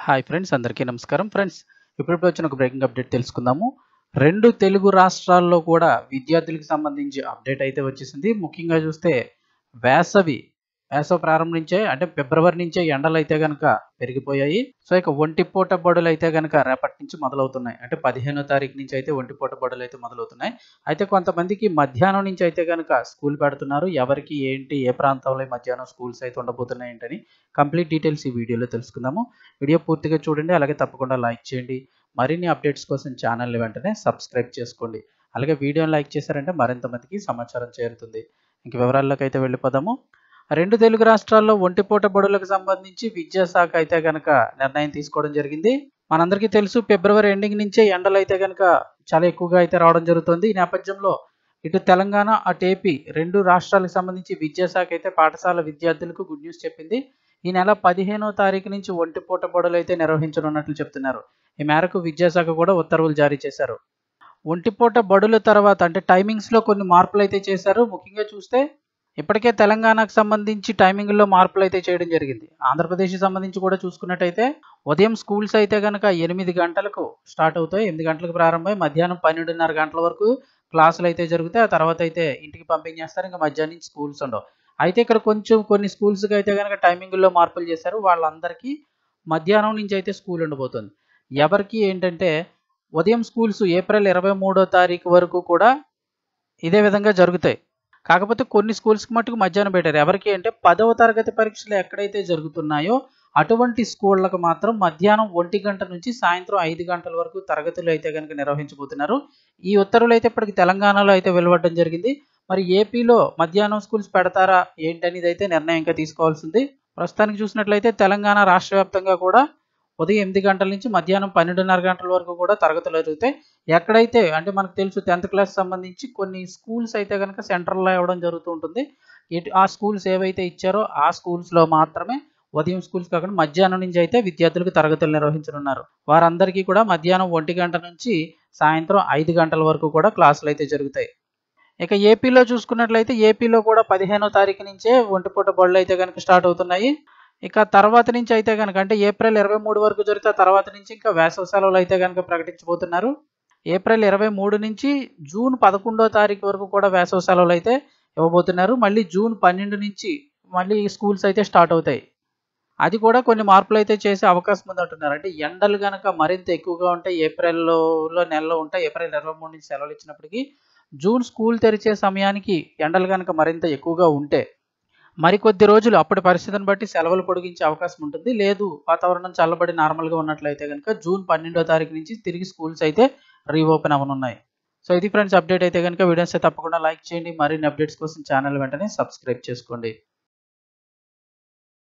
Hi friends, అందరికీ నమస్కారం. Friends, ఇప్పుడిప్పుడు వచ్చిన ఒక బ్రేకింగ్ అప్డేట్ తెలుసుకుందాము. 2 తెలుగు రాష్ట్రాల్లో కూడా విద్యార్థులకు సంబంధించి అప్డేట్ అయితే వచ్చేసింది. ముఖ్యంగా చూస్తే వేసవి ప్రారంభం నుంచే అంటే ఫిబ్రవరి నుంచే ఎండలైతే గనక పెరిగిపోయాయి. సో, ఇక ఒంటిపూట బడులైతే గనక రేపటి నుంచి మొదలవుతున్నాయి. అంటే 15వ తారీఖు నుంచి అయితే ఒంటిపూట బడులైతే మొదలవుతున్నాయి. అయితే కొంతమందికి మధ్యాహ్నం నుంచి అయితే గనక స్కూల్ పెడుతున్నారు. ఎవరికి ఏంటి, ఏ ప్రాంతంలో ఈ మధ్యాహ్నం స్కూల్స్ అయితే ఉండబోతున్నాయి ఏంటని కంప్లీట్ డీటెయిల్స్ ఈ వీడియోలో తెలుసుకుందాము. వీడియో పూర్తిగా చూడండి. అలాగే తప్పకుండా లైక్ చేయండి. మరిన్ని అప్డేట్స్ కోసం ఛానల్ని వెంటనే సబ్స్క్రైబ్ చేసుకోండి. అలాగే వీడియోని లైక్ చేశారంటే మరింత మందికి సమాచారం చేరుతుంది. ఇంక వివరాల్లోకి అయితే వెళ్ళిపోదాము. 2 తెలుగు రాష్ట్రాల్లో ఒంటిపూట బడులకు సంబంధించి విద్యాశాఖ అయితే గనక నిర్ణయం తీసుకోవడం జరిగింది. మనందరికీ తెలుసు, ఫిబ్రవరి ఎండింగ్ నుంచే ఎండలు అయితే గనక చాలా ఎక్కువగా అయితే రావడం జరుగుతుంది. ఈ నేపథ్యంలో ఇటు తెలంగాణ, అటు ఏపీ 2 రాష్ట్రాలకు సంబంధించి విద్యాశాఖ అయితే పాఠశాల విద్యార్థులకు గుడ్ న్యూస్ చెప్పింది. ఈ నెల 15వ తారీఖు నుంచి ఒంటిపూట బడులు అయితే నిర్వహించనున్నట్లు చెప్తున్నారు. ఈ మేరకు విద్యాశాఖ కూడా ఉత్తర్వులు జారీ చేశారు. ఒంటిపూట బడుల తర్వాత అంటే టైమింగ్స్లో కొన్ని మార్పులు అయితే చేశారు. ముఖ్యంగా చూస్తే ఇప్పటికే తెలంగాణకు సంబంధించి టైమింగ్లో మార్పులు అయితే చేయడం జరిగింది. ఆంధ్రప్రదేశ్కి సంబంధించి కూడా చూసుకున్నట్టయితే ఉదయం స్కూల్స్ అయితే కనుక 8 గంటలకు స్టార్ట్ అవుతాయి. 8 గంటలకు ప్రారంభమై మధ్యాహ్నం 12:30 గంటల వరకు క్లాసులు అయితే జరుగుతాయి. ఆ తర్వాత అయితే ఇంటికి పంపించేస్తారు. ఇంకా మధ్యాహ్నం నుంచి స్కూల్స్ ఉండవు. అయితే ఇక్కడ కొన్ని స్కూల్స్కి అయితే కనుక టైమింగ్లో మార్పులు చేశారు. వాళ్ళందరికీ మధ్యాహ్నం నుంచి అయితే స్కూల్ ఉండబోతుంది. ఎవరికి ఏంటంటే ఉదయం స్కూల్స్ ఏప్రిల్ 23వ తారీఖు వరకు కూడా ఇదే విధంగా జరుగుతాయి. కాకపోతే కొన్ని స్కూల్స్కి మట్టుకు మధ్యాహ్నం పెట్టారు. ఎవరికి అంటే 10వ తరగతి పరీక్షలు ఎక్కడైతే జరుగుతున్నాయో అటువంటి స్కూళ్ళకు మాత్రం మధ్యాహ్నం 1 గంట నుంచి సాయంత్రం 5 గంటల వరకు తరగతులు అయితే కనుక నిర్వహించబోతున్నారు. ఈ ఉత్తర్వులు అయితే ఇప్పటికి తెలంగాణలో అయితే వెలువడడం జరిగింది. మరి ఏపీలో మధ్యాహ్నం స్కూల్స్ పెడతారా ఏంటనేది అయితే నిర్ణయం ఇంకా తీసుకోవాల్సింది. ప్రస్తుతానికి చూసినట్లయితే తెలంగాణ రాష్ట్ర వ్యాప్తంగా కూడా ఉదయం 8 గంటల నుంచి మధ్యాహ్నం 12:30 గంటల వరకు కూడా తరగతులు జరుగుతాయి. ఎక్కడైతే అంటే మనకు తెలుసు 10th క్లాస్ సంబంధించి కొన్ని స్కూల్స్ అయితే కనుక సెంట్రల్లో ఇవ్వడం జరుగుతూ ఉంటుంది. ఆ స్కూల్స్ ఏవైతే ఇచ్చారో ఆ స్కూల్స్లో మాత్రమే ఉదయం స్కూల్స్ కాకుండా మధ్యాహ్నం నుంచి అయితే విద్యార్థులకు తరగతులు నిర్వహించనున్నారు. వారందరికీ కూడా మధ్యాహ్నం 1 గంట నుంచి సాయంత్రం 5 గంటల వరకు కూడా క్లాసులు అయితే జరుగుతాయి. ఇక ఏపీలో చూసుకున్నట్లయితే ఏపీలో కూడా 15వ తారీఖు నుంచే ఒంటిపూట బడులు అయితే కనుక స్టార్ట్ అవుతున్నాయి. ఇక తర్వాత నుంచి అయితే కనుక అంటే ఏప్రిల్ 23 వరకు జరిగితే తర్వాత నుంచి ఇంకా వేసవి సెలవులు అయితే కనుక ప్రకటించబోతున్నారు. ఏప్రిల్ 23 నుంచి జూన్ 11వ తారీఖు వరకు కూడా వేసవి సెలవులు అయితే ఇవ్వబోతున్నారు. మళ్ళీ జూన్ 12 నుంచి మళ్ళీ స్కూల్స్ అయితే స్టార్ట్ అవుతాయి. అది కూడా కొన్ని మార్పులు అయితే చేసే అవకాశం ఉందంటున్నారు. అంటే ఎండలు గనక మరింత ఎక్కువగా ఉంటాయి. ఏప్రిల్లో నెలలో ఉంటాయి. ఏప్రిల్ 23 నుంచి సెలవులు ఇచ్చినప్పటికీ జూన్ స్కూల్ తెరిచే సమయానికి ఎండలు గనక మరింత ఎక్కువగా ఉంటే మరికొద్ది రోజులు అప్పటి పరిస్థితిని బట్టి సెలవులు పొడిగించే అవకాశం ఉంటుంది. లేదు, వాతావరణం చల్లబడి నార్మల్గా ఉన్నట్లయితే కనుక జూన్ 12వ తారీఖు నుంచి తిరిగి స్కూల్స్ అయితే రీఓపెన్ అవ్వనున్నాయి. సో ఇది ఫ్రెండ్స్ అప్డేట్ అయితే కనుక వీడియోస్ తప్పకుండా లైక్ చేయండి. మరిన్ని అప్డేట్స్ కోసం ఛానల్ వెంటనే సబ్స్క్రైబ్ చేసుకోండి.